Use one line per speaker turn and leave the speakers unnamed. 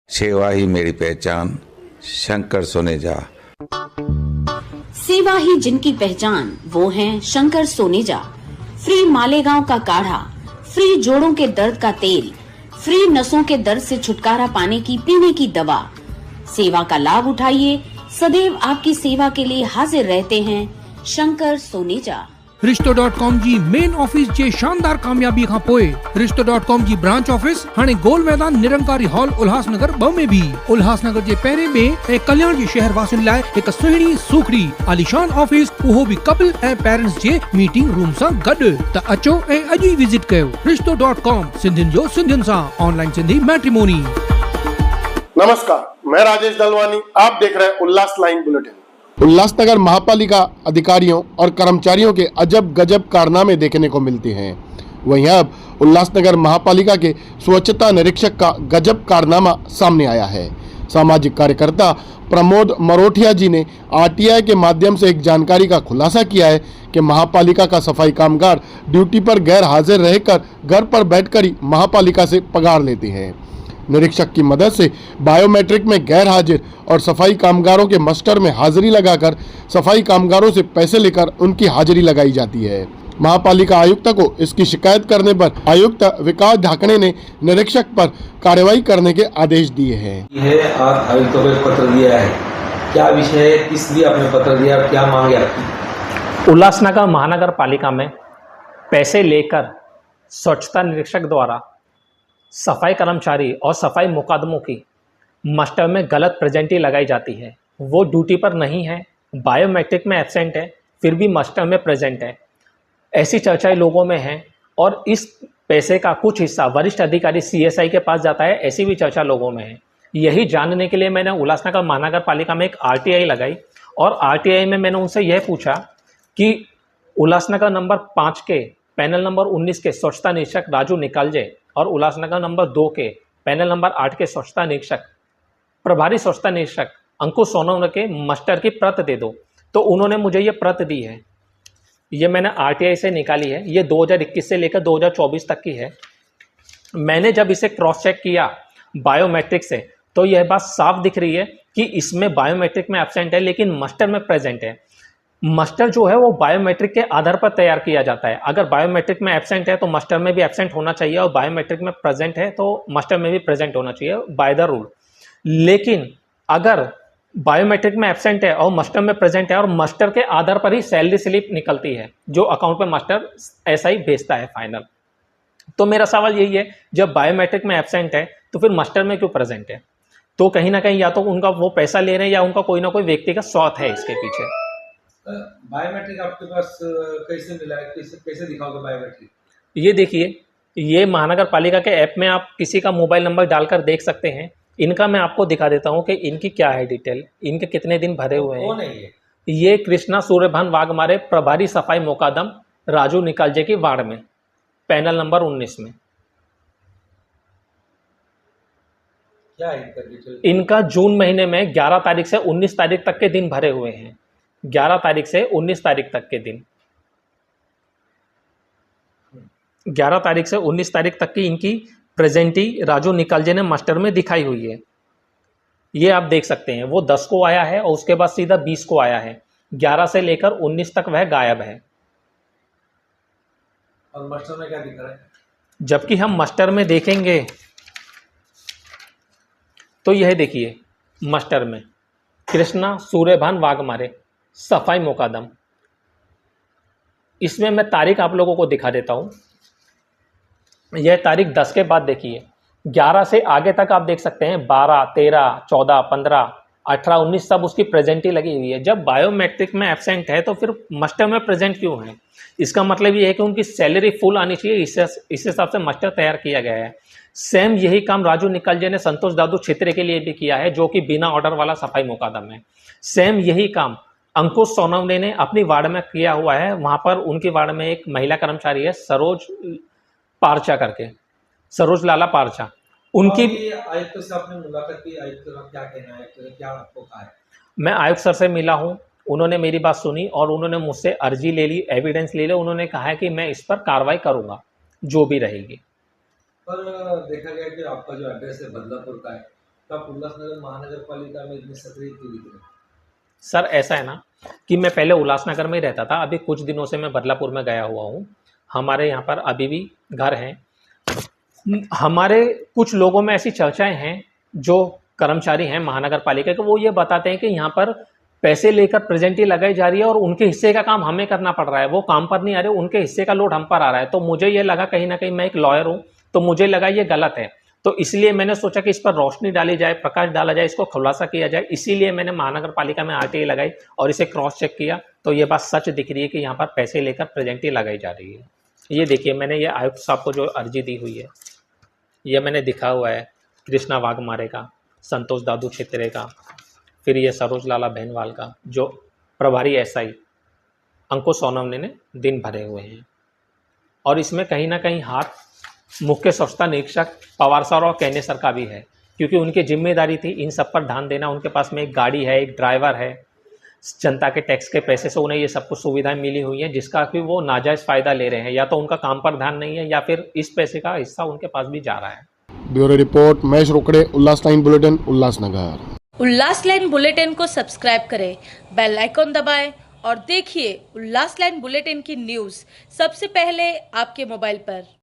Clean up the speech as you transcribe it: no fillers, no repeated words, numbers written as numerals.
सेवा ही मेरी पहचान, शंकर सोनेजा।
सेवा ही जिनकी पहचान, वो हैं शंकर सोनेजा। फ्री मालेगांव का काढ़ा, फ्री जोड़ों के दर्द का तेल, फ्री नसों के दर्द से छुटकारा पाने की पीने की दवा। सेवा का लाभ उठाइए, सदैव आपकी सेवा के लिए हाजिर रहते हैं शंकर सोनेजा।
रिश्तो.com जी मेन ऑफिस जे शानदार कामयाबी खां पोइ रिश्तो.com जी ब्रांच ऑफिस हाणे गोल मैदान निरंकारी हॉल उल्हासनगर 2 में भी उल्हासनगर जे पहिरें में ऐं कल्याण जे शहर वासियुनि लाइ हिक सुहिणी सूखड़ी आलीशान ऑफिस, उहो भी कपल ऐं पेरेंट्स जे मीटिंग रूम सां गॾु। त अचो ऐं अॼु ई विजिट कयो रिश्तो.com, सिंधियुनि जो सिंधियुनि सां ऑनलाइन सिंधी मैट्रिमोनी।
नमस्कार, मैं राजेश दलवानी, आप देख रहे हैं उल्लास लाइन बुलेटिन। उल्लासनगर महापालिका अधिकारियों और कर्मचारियों के अजब गजब कारनामे देखने को मिलते हैं। वहीं अब उल्लासनगर महापालिका के स्वच्छता निरीक्षक का गजब कारनामा सामने आया है। सामाजिक कार्यकर्ता प्रमोद मरोठिया जी ने आरटीआई के माध्यम से एक जानकारी का खुलासा किया है कि महापालिका का सफाई कामगार ड्यूटी पर गैर हाजिर रहकर घर पर बैठकर ही महापालिका से पगार लेते हैं। निरीक्षक की मदद से बायोमेट्रिक में गैर हाजिर और सफाई कामगारों के मस्टर में हाजिरी लगाकर सफाई कामगारों से पैसे लेकर उनकी हाजिरी लगाई जाती है। महापालिका आयुक्त को इसकी शिकायत करने पर आयुक्त विकास ढाकणे ने निरीक्षक पर कार्रवाई करने के आदेश दिए हैं।
यह आप आयुक्त को पत्र दिया है, क्या विषय है, किस लिए आपने पत्र दिया, क्या मांगे आपकी?
उल्लासनगर महानगर पालिका में पैसे लेकर स्वच्छता निरीक्षक द्वारा सफाई कर्मचारी और सफाई मुकदमों की मस्टर में गलत प्रेजेंटी लगाई जाती है। वो ड्यूटी पर नहीं है, बायोमेट्रिक में एब्सेंट है, फिर भी मस्टर में प्रेजेंट है। ऐसी चर्चाएं लोगों में हैं और इस पैसे का कुछ हिस्सा वरिष्ठ अधिकारी सीएसआई के पास जाता है, ऐसी भी चर्चा लोगों में है। यही जानने के लिए मैंने उल्लासनगर महानगर पालिका में एक आरटीआई लगाई और आरटीआई में मैंने उनसे यह पूछा कि उल्लासनगर नंबर 5 के पैनल नंबर 19 के स्वच्छता निरीक्षक राजू निकालजे और उल्लासनगर नंबर 2 के पैनल नंबर 8 के स्वच्छता निरीक्षक प्रभारी स्वच्छता निरीक्षक अंकुश सोनवने के मस्टर की प्रत दे दो। तो उन्होंने मुझे ये प्रत दी है, ये मैंने आरटीआई से निकाली है, ये 2021 से लेकर 2024 तक की है। मैंने जब इसे क्रॉस चेक किया बायोमेट्रिक से तो यह बात साफ दिख रही है कि इसमें बायोमेट्रिक में एब्सेंट है लेकिन मस्टर में प्रेजेंट है। मस्टर जो है वो बायोमेट्रिक के आधार पर तैयार किया जाता है। अगर बायोमेट्रिक में एब्सेंट है तो मस्टर में भी एब्सेंट होना चाहिए और बायोमेट्रिक में प्रेजेंट है तो मस्टर में भी प्रेजेंट होना चाहिए बाय द रूल। लेकिन अगर बायोमेट्रिक में एब्सेंट है और मस्टर में प्रेजेंट है और मस्टर के आधार पर ही सैलरी स्लिप निकलती है जो अकाउंट पे मस्टर ऐसा ही भेजता है फाइनल। तो मेरा सवाल यही है, जब बायोमेट्रिक में एब्सेंट है तो फिर मस्टर में क्यों प्रेजेंट है? तो कहीं ना कहीं या तो उनका वो पैसा ले रहे हैं या उनका कोई ना कोई व्यक्तिगत स्वार्थ है इसके पीछे।
बायोमेट्रिक आपके पास कैसे मिला है, कैसे दिखाओगे बायोमेट्रिक?
ये देखिए, ये महानगर पालिका के ऐप में आप किसी का मोबाइल नंबर डालकर देख सकते हैं। इनका मैं आपको दिखा देता हूँ कि इनकी क्या है डिटेल, इनके कितने दिन भरे हुए हैं।
कौन है ये?
ये कृष्णा सूर्यभान वाघमारे प्रभारी सफाई मुकदम राजू निकालजे की वार्ड में पैनल नंबर 19 में।
क्या है इनका डिटेल?
इनका जून महीने में 11 तारीख से 19 तारीख तक के दिन भरे हुए हैं। 11 तारीख से 19 तारीख तक के दिन, 11 तारीख से 19 तारीख तक की इनकी प्रेजेंटी राजू निकालजे ने मास्टर में दिखाई हुई है। ये आप देख सकते हैं, वो 10 को आया है और उसके बाद सीधा 20 को आया है। 11 से लेकर 19 तक वह गायब है।
और मास्टर में क्या दिख रहा है?
जबकि हम मास्टर में देखेंगे तो यह देखिए, मास्टर में कृष्णा सूर्यभान वाघमारे सफाई मुकदम, इसमें मैं तारीख आप लोगों को दिखा देता हूं। यह तारीख 10 के बाद देखिए, 11 से आगे तक आप देख सकते हैं 12, 13, 14, 15, 18, 19 सब उसकी प्रेजेंट ही लगी हुई है। जब बायोमेट्रिक में एब्सेंट है तो फिर मस्टर में प्रेजेंट क्यों है? इसका मतलब ये है कि उनकी सैलरी फुल आनी चाहिए, इस हिसाब से मस्टर तैयार किया गया है। सेम यही काम राजू निकालजे ने संतोष दादू क्षेत्र के लिए भी किया है, जो कि बिना ऑर्डर वाला सफाई मुकदम है। सेम यही काम अंकुश सोनवने ने अपनी वार्ड में किया हुआ है। वहां पर उनकी वार्ड में एक महिला कर्मचारी है सरोज पारचा करके, सरोज लाला पारचा, उनकी
आयुक्त से आपने मुलाकात की, आयुक्त का क्या कहना है, आयुक्त ने क्या आपको कहा है?
मैं आयुक्त सर से मिला हूं, उन्होंने मेरी बात सुनी और उन्होंने मुझसे अर्जी ले ली, एविडेंस ले लिया। उन्होंने कहा है कि मैं इस पर कार्रवाई करूंगा जो भी रहेगी।
पर देखा गया कि आपका जो एड्रेस है बदलापुर का है, तब उल्लासनगर महानगर पालिका में इतनी सक्रिय क्यों दिख रहे?
सर ऐसा है ना कि मैं पहले उल्लासनगर में ही रहता था, अभी कुछ दिनों से मैं बदलापुर में गया हुआ हूँ। हमारे यहाँ पर अभी भी घर हैं। हमारे कुछ लोगों में ऐसी चर्चाएं हैं जो कर्मचारी हैं महानगर पालिका के, वो ये बताते हैं कि यहाँ पर पैसे लेकर प्रेजेंटी लगाई जा रही है और उनके हिस्से का काम हमें करना पड़ रहा है। वो काम पर नहीं आ रहे, उनके हिस्से का लोड हम पर आ रहा है। तो मुझे ये लगा, कहीं ना कहीं मैं एक लॉयर हूँ तो मुझे लगा ये गलत है। तो इसलिए मैंने सोचा कि इस पर रोशनी डाली जाए, प्रकाश डाला जाए, इसको खुलासा किया जाए। इसीलिए मैंने महानगर पालिका में आरटीआई लगाई और इसे क्रॉस चेक किया तो ये बात सच दिख रही है कि यहाँ पर पैसे लेकर प्रेजेंटी लगाई जा रही है। ये देखिए, मैंने ये आयुक्त साहब को जो अर्जी दी हुई है, ये मैंने दिखा हुआ है कृष्णा वाघमारे का, संतोष दादू छेत्रे का, फिर ये सरोज लाला बहनवाल का, जो प्रभारी एसआई अंकुश सोनवने ने दिन भरे हुए हैं। और इसमें कहीं ना कहीं हाथ मुख्य स्वच्छता निरीक्षक पवार सर और कैने सर का भी है, क्योंकि उनकी जिम्मेदारी थी इन सब पर ध्यान देना। उनके पास में एक गाड़ी है, एक ड्राइवर है, जनता के टैक्स के पैसे से उन्हें ये सब कुछ सुविधाएं मिली हुई हैं जिसका कि वो नाजायज़ फ़ायदा ले रहे हैं। या तो उनका काम पर ध्यान नहीं है या फिर इस पैसे का हिस्सा उनके पास भी जा रहा है।
ब्यूरो रिपोर्ट महेश रोकड़े, उल्लास लाइन बुलेटिन, उल्लासनगर।
उल्लास लाइन बुलेटिन को सब्सक्राइब करें, बेल आइकॉन दबाएं और देखिए उल्लास लाइन बुलेटिन की न्यूज़ सबसे पहले आपके मोबाइल पर।